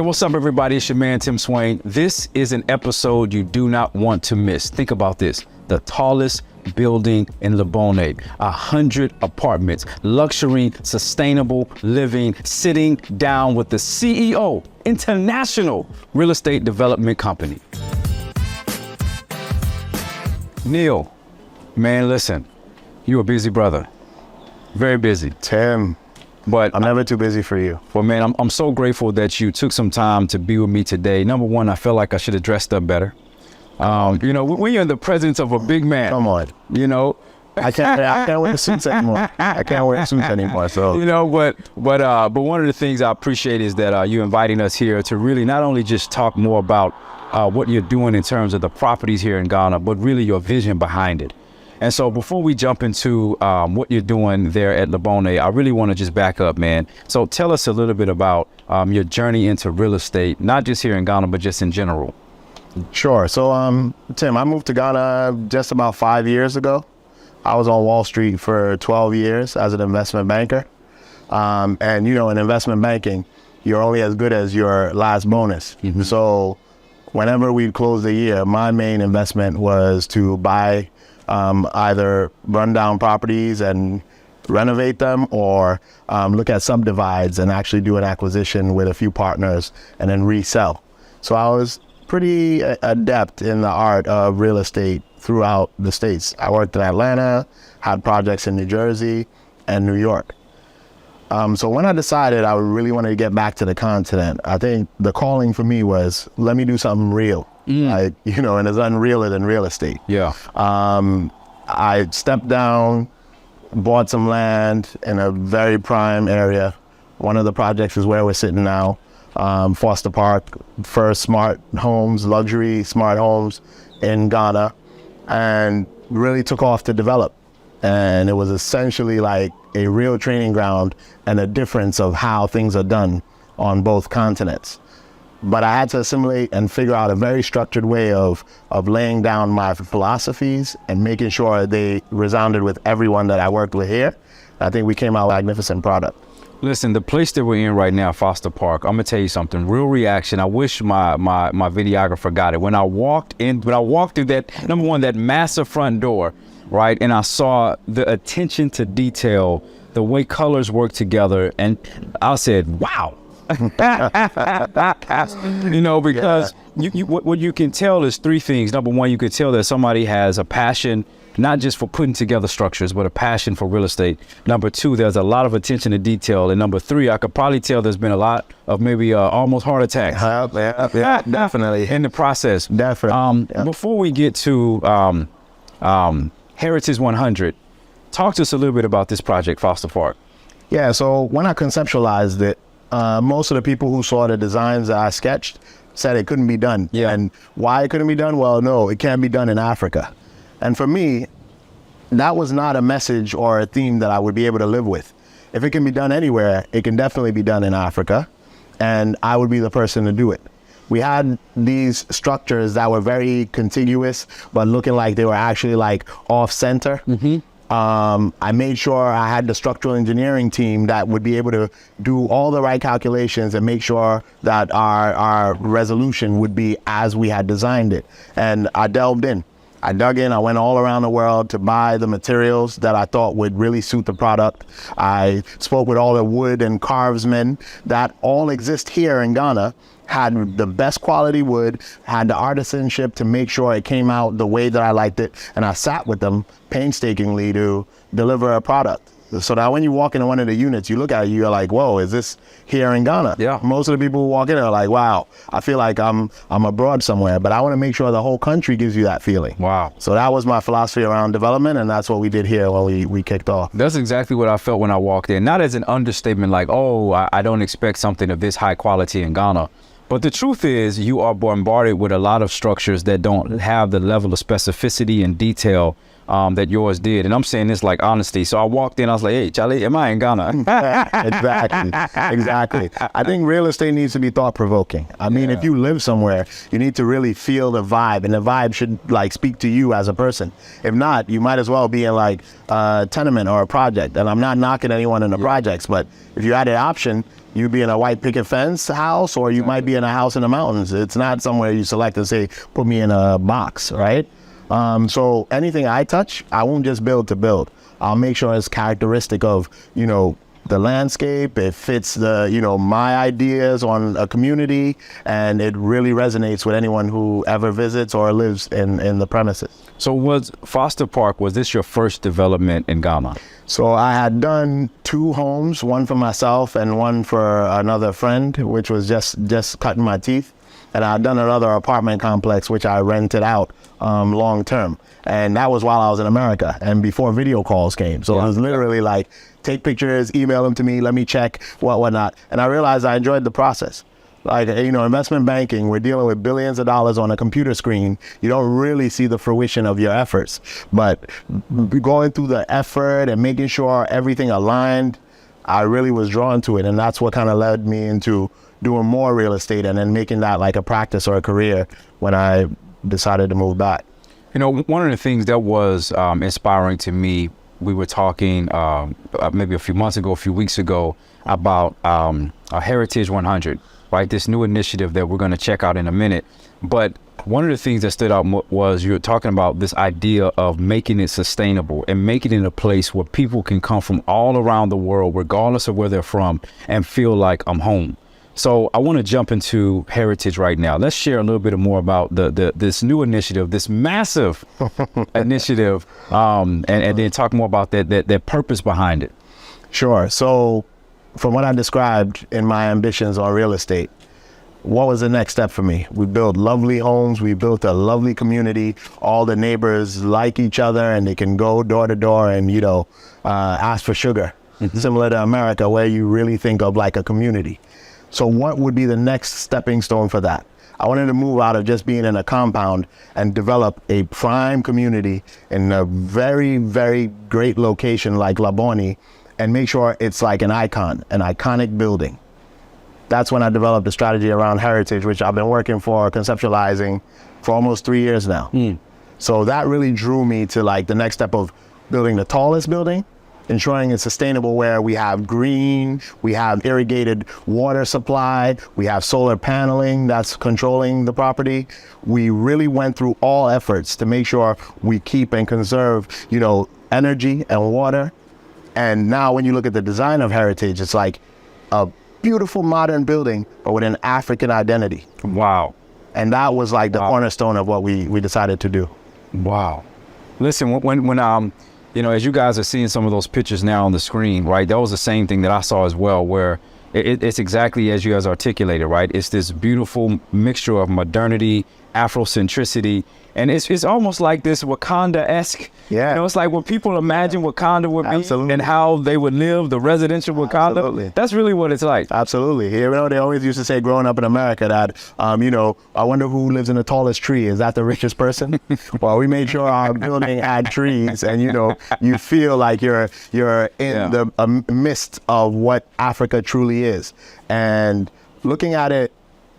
Yo, what's up, everybody? It's your man, Tim Swain. This is an episode you do not want to miss. Think about this. The tallest building in Lebone, 100 apartments, luxury, sustainable living, sitting down with the CEO, international real estate development company. Neil, man, listen, you're a busy brother, very busy. Tim, but I'm never too busy for you. Well, man, I'm so grateful that you took some time to be with me today. Number one, I feel like I should have dressed up better. You know, when you're in the presence of a big man, Come on. you know, I can't wear suits anymore. I can't wear suits anymore. So you know, but one of the things I appreciate is that you inviting us here to really not only just talk more about what you're doing in terms of the properties here in Ghana, but really your vision behind it. And so before we jump into what you're doing there at Lebone, I really want to just back up, man. So tell us a little bit about your journey into real estate, not just here in Ghana, but just in general. Sure. So Tim, I moved to Ghana just about 5 years ago. I was on Wall Street for 12 years as an investment banker. And you know, in investment banking, you're only as good as your last bonus. Mm-hmm. So whenever we close the year, my main investment was to buy either rundown properties and renovate them, or look at subdivides and actually do an acquisition with a few partners and then resell. So I was pretty adept in the art of real estate throughout the States. I worked in Atlanta, had projects in New Jersey and New York. So when I decided I really wanted to get back to the continent, I think the calling for me was, let me do something real. Like, you know, and it's unrealer than real estate. Yeah. I stepped down, bought some land in a very prime area. One of the projects is where we're sitting now, Foster Park, first smart homes, luxury smart homes in Ghana, and really took off to develop. And it was essentially like a real training ground and a difference of how things are done on both continents. But I had to assimilate and figure out a very structured way of laying down my philosophies and making sure they resounded with everyone that I worked with here. I think we came out with a magnificent product. Listen, the place that we're in right now, Foster Park, I'm gonna tell you something, real reaction. I wish my videographer got it. When I walked through that, number one, that massive front door, right? And I saw the attention to detail, the way colors work together. And I said, wow. You know, because what you can tell is three things. Number one, you could tell that somebody has a passion, not just for putting together structures, but a passion for real estate. Number two, there's a lot of attention to detail. And number three, I could probably tell there's been a lot of maybe almost heart attacks. Yeah, definitely. In the process. Definitely. Before we get to Heritage 100, talk to us a little bit about this project, Foster Park. Yeah, so when I conceptualized it, most of the people who saw the designs that I sketched said it couldn't be done. Yeah. And why it couldn't be done? Well, no, it can't be done in Africa. And for me, that was not a message or a theme that I would be able to live with. If it can be done anywhere, it can definitely be done in Africa, and I would be the person to do it. We had these structures that were very contiguous, but looking like they were actually like off center. Mm-hmm. I made sure I had the structural engineering team that would be able to do all the right calculations and make sure that our resolution would be as we had designed it. And I delved in. I dug in, I went all around the world to buy the materials that I thought would really suit the product. I spoke with all the wood and carvesmen that all exist here in Ghana, had the best quality wood, had the artisanship to make sure it came out the way that I liked it, and I sat with them painstakingly to deliver a product. So that when you walk into one of the units, you look at it, you're like, whoa, is this here in Ghana? Yeah. Most of the people who walk in are like, wow, I feel like I'm abroad somewhere, but I want to make sure the whole country gives you that feeling. Wow. So that was my philosophy around development, and that's what we did here when we kicked off. That's exactly what I felt when I walked in. Not as an understatement like, oh, I don't expect something of this high quality in Ghana. But the truth is, you are bombarded with a lot of structures that don't have the level of specificity and detail that yours did. And I'm saying this like honesty. So I walked in, I was like, hey, Charlie, am I in Ghana? Exactly. I think real estate needs to be thought-provoking. I mean, if you live somewhere, you need to really feel the vibe, and the vibe should like speak to you as a person. If not, you might as well be in like a tenement or a project. And I'm not knocking anyone in the projects, but if you had an option, You'd be in a white picket fence house, or you might be in a house in the mountains. It's not somewhere you select and say, put me in a box, right? So anything I touch, I won't just build to build. I'll make sure it's characteristic of, you know, the landscape. It fits the, you know, my ideas on a community, and it really resonates with anyone who ever visits or lives in the premises. So was Foster Park, was this your first development in Ghana? So I had done 2 homes, one for myself and one for another friend, which was just cutting my teeth. And I had done another apartment complex, which I rented out long term. And that was while I was in America and before video calls came. So I was literally like, take pictures, email them to me, let me check, whatnot. And I realized I enjoyed the process. Like, you know, investment banking, we're dealing with billions of dollars on a computer screen. You don't really see the fruition of your efforts. But going through the effort and making sure everything aligned, I really was drawn to it. And that's what kind of led me into doing more real estate and then making that like a practice or a career when I decided to move back. You know, one of the things that was inspiring to me, we were talking maybe a few months ago, a few weeks ago, about a Heritage 100, right? This new initiative that we're going to check out in a minute. But one of the things that stood out was you were talking about this idea of making it sustainable and making it a place where people can come from all around the world, regardless of where they're from, and feel like I'm home. So I want to jump into Heritage right now. Let's share a little bit more about this new initiative, this massive initiative, and then talk more about that purpose behind it. Sure. So from what I described in my ambitions on real estate, what was the next step for me? We built lovely homes. We built a lovely community. All the neighbors like each other and they can go door to door and, you know, ask for sugar. Similar to America, where you really think of like a community. So what would be the next stepping stone for that? I wanted to move out of just being in a compound and develop a prime community in a very, very great location like Laboni, and make sure it's like an icon, an iconic building. That's when I developed a strategy around Heritage, which I've been working for, conceptualizing for almost 3 years now. So that really drew me to like the next step of building the tallest building, ensuring it's sustainable, where we have green, we have irrigated water supply, we have solar paneling that's controlling the property. We really went through all efforts to make sure we keep and conserve, you know, energy and water. And now when you look at the design of Heritage, it's like a beautiful modern building, but with an African identity. Wow. And that was like the cornerstone of what we decided to do. Wow. Listen, when you know, as you guys are seeing some of those pictures now on the screen, right? That was the same thing that I saw as well, where it's exactly as you guys articulated, right? It's this beautiful mixture of modernity, Afrocentricity, and it's almost like this Wakanda-esque. Yeah. You know, it's like what people imagine Wakanda would be and how they would live, the residential Wakanda. Absolutely. That's really what it's like. Absolutely. You know, they always used to say growing up in America that, you know, I wonder who lives in the tallest tree. Is that the richest person? Well, we made sure our building had trees, and, you know, you feel like you're in the midst of what Africa truly is. And looking at it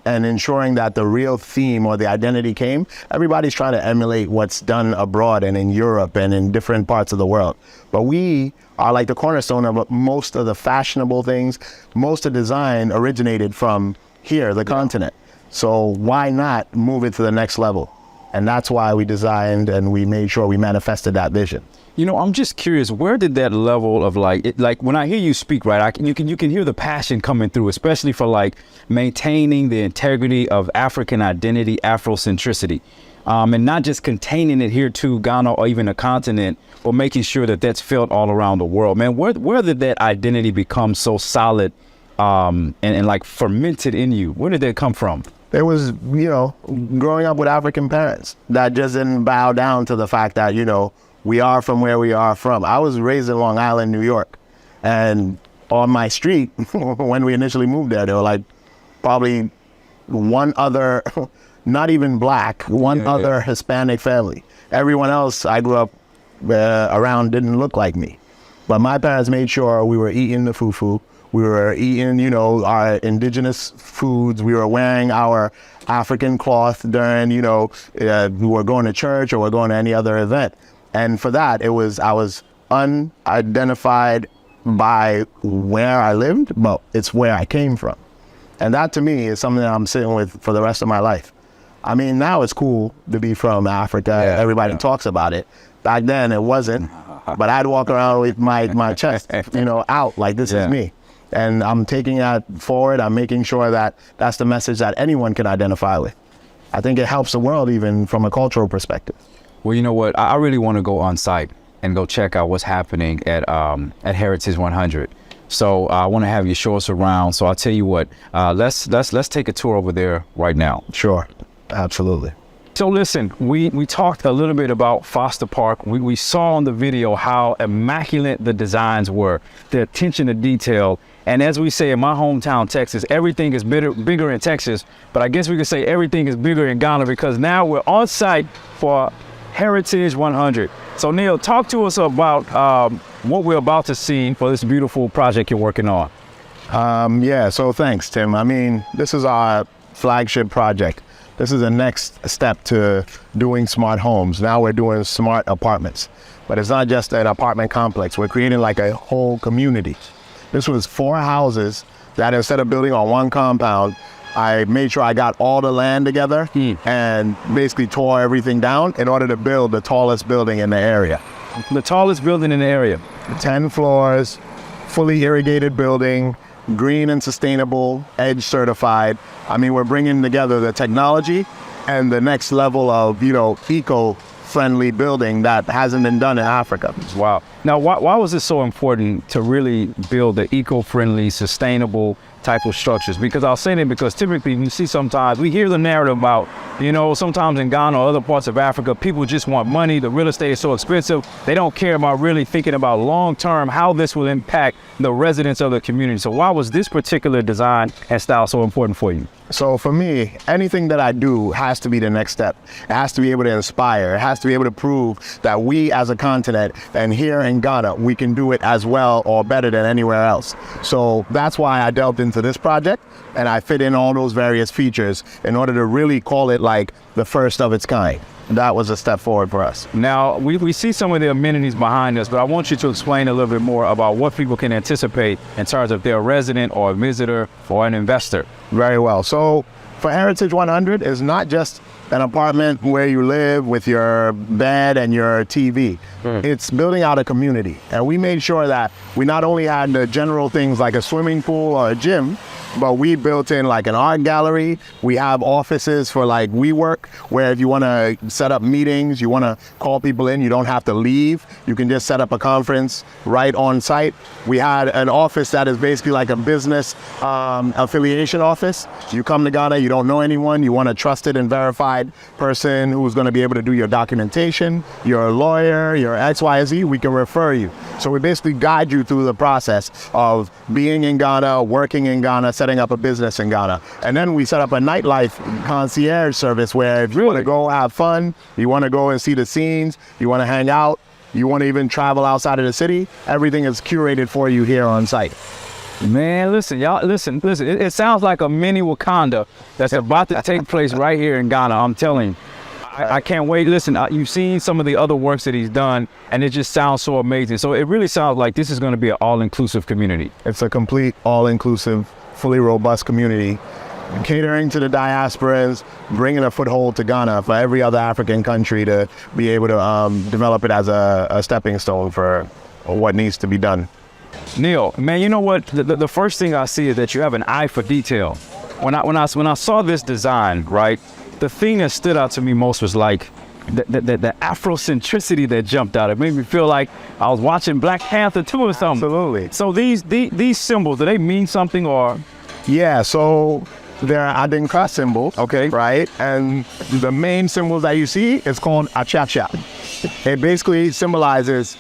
and ensuring that the real theme or the identity came, everybody's trying to emulate what's done abroad and in Europe and in different parts of the world. But we are like the cornerstone of most of the fashionable things. Most of design originated from here, the continent. So why not move it to the next level? And that's why we designed and we made sure we manifested that vision. You know, I'm just curious, where did that level of like when I hear you speak, right, you can hear the passion coming through, especially for like maintaining the integrity of African identity, Afrocentricity, and not just containing it here to Ghana or even a continent, but making sure that that's felt all around the world. Man, where did that identity become so solid and like fermented in you? Where did that come from? It was, you know, growing up with African parents that just didn't bow down to the fact that, you know, we are from where we are from. I was raised in Long Island, New York. And on my street, when we initially moved there were like probably one other, not even black, one other Hispanic family. Everyone else I grew up around didn't look like me. But my parents made sure we were eating the fufu. We were eating, you know, our indigenous foods. We were wearing our African cloth during, you know, we were going to church or we're going to any other event. And for that, I was unidentified by where I lived, but it's where I came from. And that to me is something that I'm sitting with for the rest of my life. I mean, now it's cool to be from Africa. Yeah, everybody talks about it. Back then it wasn't, but I'd walk around with my chest, out like this is me. And I'm taking that forward. I'm making sure that that's the message that anyone can identify with. I think it helps the world even from a cultural perspective. Well, you know what? I really want to go on site and go check out what's happening at Heritage 100. So I want to have you show us around. So I'll tell you what, let's take a tour over there right now. Sure, absolutely. So listen, we talked a little bit about Foster Park. We saw on the video how immaculate the designs were, the attention to detail. And as we say in my hometown, Texas, everything is bigger in Texas, but I guess we could say everything is bigger in Ghana because now we're on site for Heritage 100. So Neil, talk to us about what we're about to see for this beautiful project you're working on. So thanks, Tim. I mean, this is our flagship project. This is the next step to doing smart homes. Now we're doing smart apartments, but it's not just an apartment complex. We're creating like a whole community. This was 4 houses that instead of building on one compound, I made sure I got all the land together and basically tore everything down in order to build the tallest building in the area. The tallest building in the area. 10 floors, fully irrigated building, green and sustainable, EDGE certified. I mean, we're bringing together the technology and the next level of, eco-friendly building that hasn't been done in Africa. Wow. Now, why was it so important to really build the eco-friendly, sustainable type of structures? Because I'll say that because typically you see sometimes we hear the narrative about, sometimes in Ghana or other parts of Africa, people just want money. The real estate is so expensive. They don't care about really thinking about long-term, how this will impact the residents of the community. So why was this particular design and style so important for you? So for me, anything that I do has to be the next step. It has to be able to inspire. It has to be able to prove that we as a continent and here in Ghana, we can do it as well or better than anywhere else. So that's why I delved into this project and I fit in all those various features in order to really call it like the first of its kind. That was a step forward for us. Now, we see some of the amenities behind us, but I want you to explain a little bit more about what people can anticipate in terms of their resident or a visitor or an investor. Very well. So for Heritage 100 is not just an apartment where you live with your bed and your TV. It's building out a community. And we made sure that we not only had the general things like a swimming pool or a gym, but we built in like an art gallery. We have offices for like WeWork, where if you want to set up meetings, you want to call people in, you don't have to leave. You can just set up a conference right on site. We had an office that is basically like a business affiliation office. You come to Ghana, you don't know anyone, you want a trusted and verified person who's going to be able to do your documentation, you're a lawyer, you're XYZ, we can refer you. So we basically guide you through the process of being in Ghana, working in Ghana, setting up a business in Ghana. And then we set up a nightlife concierge service where if you want to go have fun, you want to go and see the scenes, you want to hang out, you want to even travel outside of the city, everything is curated for you here on site. Man, listen, y'all, listen. It sounds like a Mini-Wakanda that's about to take place right here in Ghana. I'm telling you. I can't wait. Listen, you've seen some of the other works that he's done, and it just sounds so amazing. So it really sounds like this is going to be an all-inclusive community. It's a complete, all-inclusive, fully robust community, catering to the diasporans, bringing a foothold to Ghana for every other African country to be able to develop it as a stepping stone for what needs to be done. Neil, man, you know what? The first thing I see is that you have an eye for detail. When I saw this design, right, the thing that stood out to me most was like the Afrocentricity that jumped out. It made me feel like I was watching Black Panther 2 or something. Absolutely. So these symbols, do they mean something or? Yeah, so they're Adinkra symbols, okay, right? And the main symbols that you see is called Achacha. It basically symbolizes,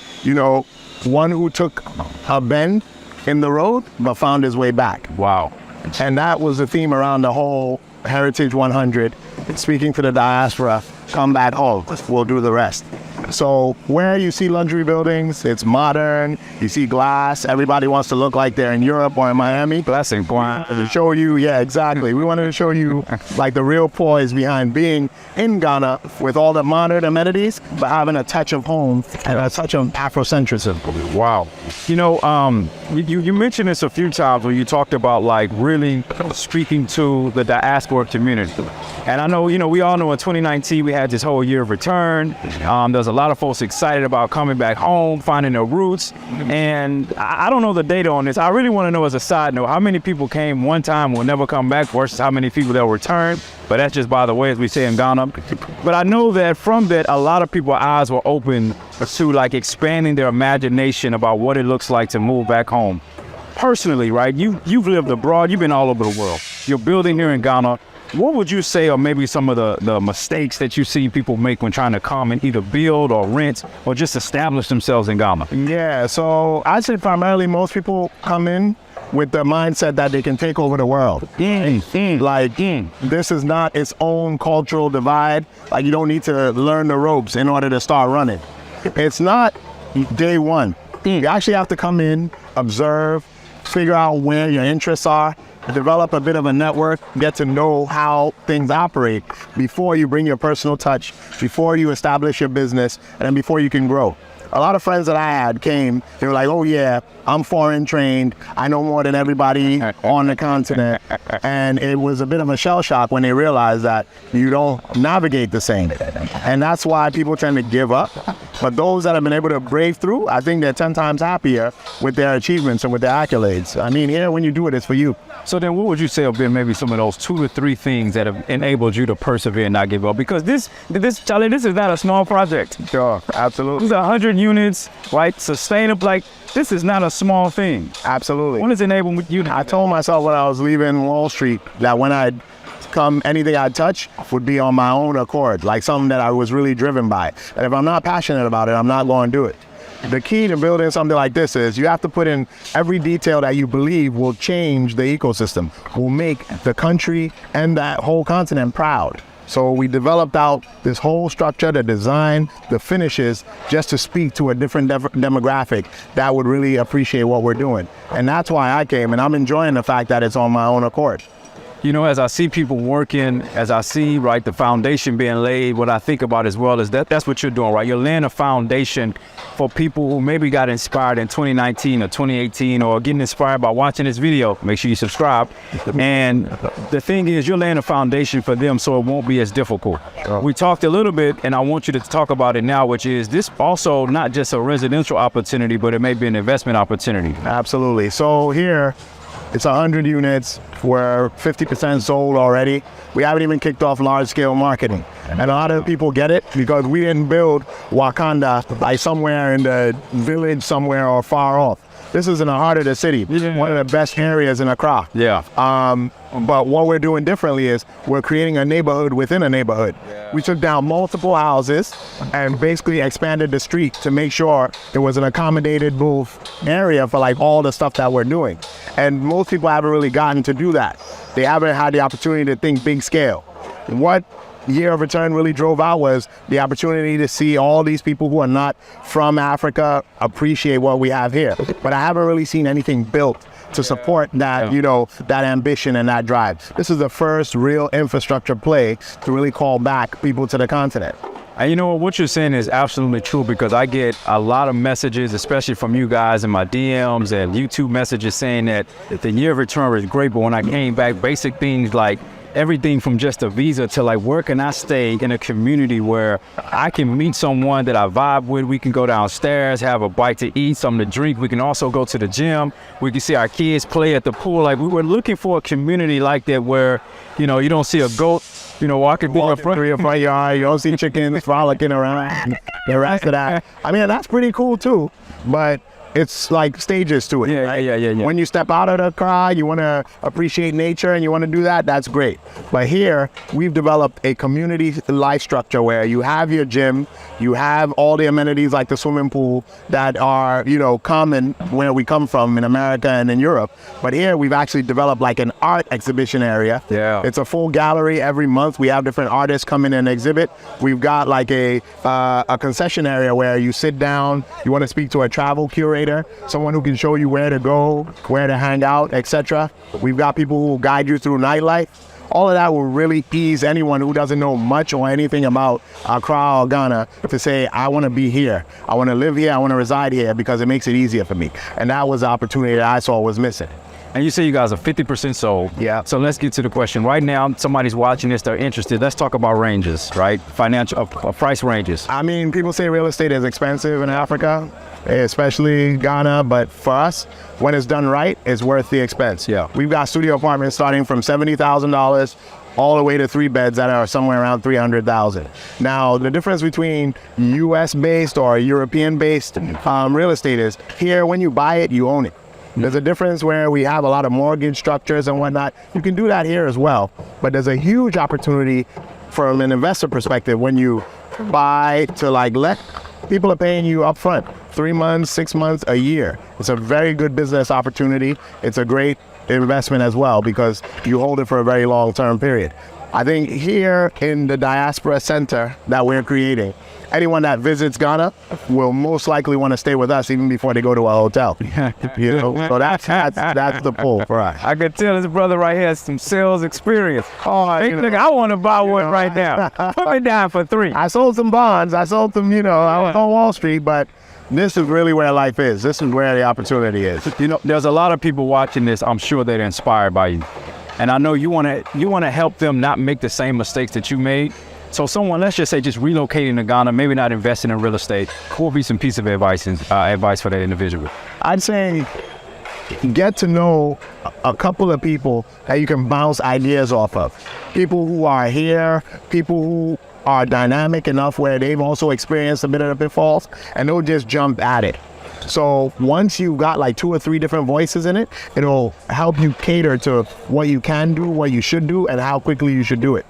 one who took a bend in the road but found his way back. Wow. And that was the theme around the whole Heritage 100, speaking to the diaspora, come back home, we'll do the rest. So where you see luxury buildings, it's modern, you see glass, everybody wants to look like they're in Europe or in Miami. Blessing, boy. To show you, yeah, exactly. We wanted to show you like the real poise behind being in Ghana with all the modern amenities, but having a touch of home and a touch of Afrocentrism. Wow. You know, you mentioned this a few times when you talked about like really speaking to the diaspora community. And I know, you know, we all know in 2019 we had this whole year of return. There's a lot of folks excited about coming back home, finding their roots. And I don't know the data on this. I really want to know, as a side note, how many people came one time will never come back versus how many people they'll return. But that's just by the way, as we say in Ghana. But I know that from that, a lot of people's eyes were open to like expanding their imagination about what it looks like to move back home. Personally, right? You've lived abroad. You've been all over the world. You're building here in Ghana. What would you say are maybe some of the mistakes that you see people make when trying to come and either build or rent or just establish themselves in Ghana? Yeah, so I'd say primarily most people come in with the mindset that they can take over the world. This is not its own cultural divide. Like, you don't need to learn the ropes in order to start running. It's not day one. You actually have to come in, observe, figure out where your interests are, develop a bit of a network, get to know how things operate before you bring your personal touch, before you establish your business, and then before you can grow. A lot of friends that I had came, they were like, oh yeah, I'm foreign trained, I know more than everybody on the continent. And it was a bit of a shell shock when they realized that you don't navigate the same. And that's why people tend to give up. But those that have been able to brave through, I think they're 10 times happier with their achievements and with their accolades. I mean, here, when you do it, it's for you. So then what would you say have been maybe some of those 2 to 3 things that have enabled you to persevere and not give up? Because this Charlie, this is not a small project. Sure, absolutely. This is 100 units, right? Sustainable, like, this is not a small thing. Absolutely. What has enabled you to I told myself when I was leaving Wall Street that when I'd come, anything I'd touch would be on my own accord, like something that I was really driven by. And if I'm not passionate about it, I'm not going to do it. The key to building something like this is you have to put in every detail that you believe will change the ecosystem, will make the country and that whole continent proud. So we developed out this whole structure, the design, the finishes, just to speak to a different demographic that would really appreciate what we're doing. And that's why I came, and I'm enjoying the fact that it's on my own accord. You know, as I see people working, as I see, right, the foundation being laid, what I think about as well is that's what you're doing, right? You're laying a foundation for people who maybe got inspired in 2019 or 2018 or getting inspired by watching this video. Make sure you subscribe. And the thing is, you're laying a foundation for them so it won't be as difficult. Sure. We talked a little bit, and I want you to talk about it now, which is this also not just a residential opportunity, but it may be an investment opportunity. Absolutely. So here, it's 100 units. We're 50% sold already. We haven't even kicked off large-scale marketing. And a lot of people get it because we didn't build Wakanda like somewhere in the village somewhere or far off. This is in the heart of the city, one of the best areas in Accra. Yeah. But what we're doing differently is we're creating a neighborhood within a neighborhood. Yeah. We took down multiple houses and basically expanded the street to make sure there was an accommodated move area for like all the stuff that we're doing. And most people haven't really gotten to do that. They haven't had the opportunity to think big scale. What Year of Return really drove out was the opportunity to see all these people who are not from Africa appreciate what we have here. But I haven't really seen anything built to support that, you know, that ambition and that drive. This is the first real infrastructure play to really call back people to the continent. And you know what you're saying is absolutely true, because I get a lot of messages, especially from you guys in my DMs and YouTube messages saying that the Year of Return is great, but when I came back, basic things like everything from just a visa to like where can I stay in a community where I can meet someone that I vibe with. We can go downstairs, have a bite to eat, something to drink. We can also go to the gym. We can see our kids play at the pool. Like, we were looking for a community like that where, you know, you don't see a goat, you know, walking through your front yard. You don't see chickens frolicking around. The rest of that. I mean, that's pretty cool too. But it's like stages to it. Yeah, right? yeah. When you step out of the car, you want to appreciate nature and you want to do that, that's great. But here, we've developed a community life structure where you have your gym, you have all the amenities like the swimming pool that are, you know, common where we come from in America and in Europe. But here, we've actually developed like an art exhibition area. Yeah. It's a full gallery every month. We have different artists come in and exhibit. We've got like a concession area where you sit down, you want to speak to a travel curator, someone who can show you where to go, where to hang out, etc. We've got people who will guide you through nightlife. All of that will really ease anyone who doesn't know much or anything about Accra or Ghana to say, I want to be here. I want to live here. I want to reside here because it makes it easier for me. And that was the opportunity that I saw was missing. And you say you guys are 50% sold. Yeah. So let's get to the question. Right now, somebody's watching this, they're interested. Let's talk about ranges, right? Financial price ranges. I mean, people say real estate is expensive in Africa, especially Ghana, but for us, when it's done right, it's worth the expense. Yeah. We've got studio apartments starting from $70,000 all the way to 3 beds that are somewhere around $300,000. Now, the difference between US-based or European-based real estate is here, when you buy it, you own it. There's a difference where we have a lot of mortgage structures and whatnot. You can do that here as well, but there's a huge opportunity from an investor perspective when you buy to like let. People are paying you up front, 3 months, 6 months, a year. It's a very good business opportunity. It's a great investment as well because you hold it for a very long-term period. I think here in the diaspora center that we're creating, anyone that visits Ghana will most likely want to stay with us even before they go to a hotel. You know, so that's the pull for us. I can tell this brother right here has some sales experience. Oh, Hey, look, I want to buy one right now. Put me down for 3. I sold some bonds. I sold them, you know, I was on Wall Street, but this is really where life is. This is where the opportunity is. You know, there's a lot of people watching this. I'm sure they're inspired by you. And I know you want to help them not make the same mistakes that you made. So someone, let's just say, just relocating to Ghana, maybe not investing in real estate, what would be some piece of advice for that individual? I'd say get to know a couple of people that you can bounce ideas off of. People who are here, people who are dynamic enough where they've also experienced a bit of the pitfalls, and they'll just jump at it. So once you've got like 2 or 3 different voices in it, it'll help you cater to what you can do, what you should do, and how quickly you should do it.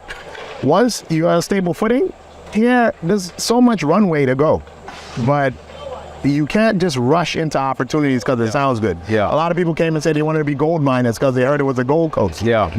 Once you're on a stable footing, yeah, there's so much runway to go. But you can't just rush into opportunities because it sounds good. Yeah. A lot of people came and said they wanted to be gold miners because they heard it was a Gold Coast. Yeah.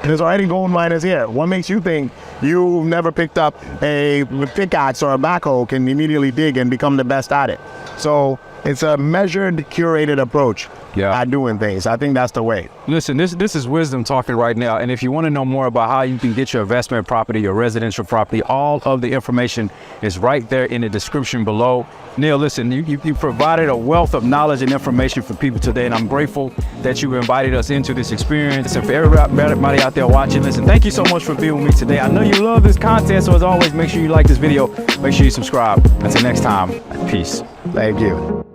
There's already gold miners here. What makes you think you've never picked up a pickaxe or a backhoe can immediately dig and become the best at it? So it's a measured, curated approach at doing things. I think that's the way. Listen, this is wisdom talking right now. And if you want to know more about how you can get your investment property, your residential property, all of the information is right there in the description below. Neil, listen, you provided a wealth of knowledge and information for people today, and I'm grateful that you invited us into this experience. And for everybody out there watching, listen, thank you so much for being with me today. I know you love this content, so as always, make sure you like this video, make sure you subscribe. Until next time, peace. Thank you.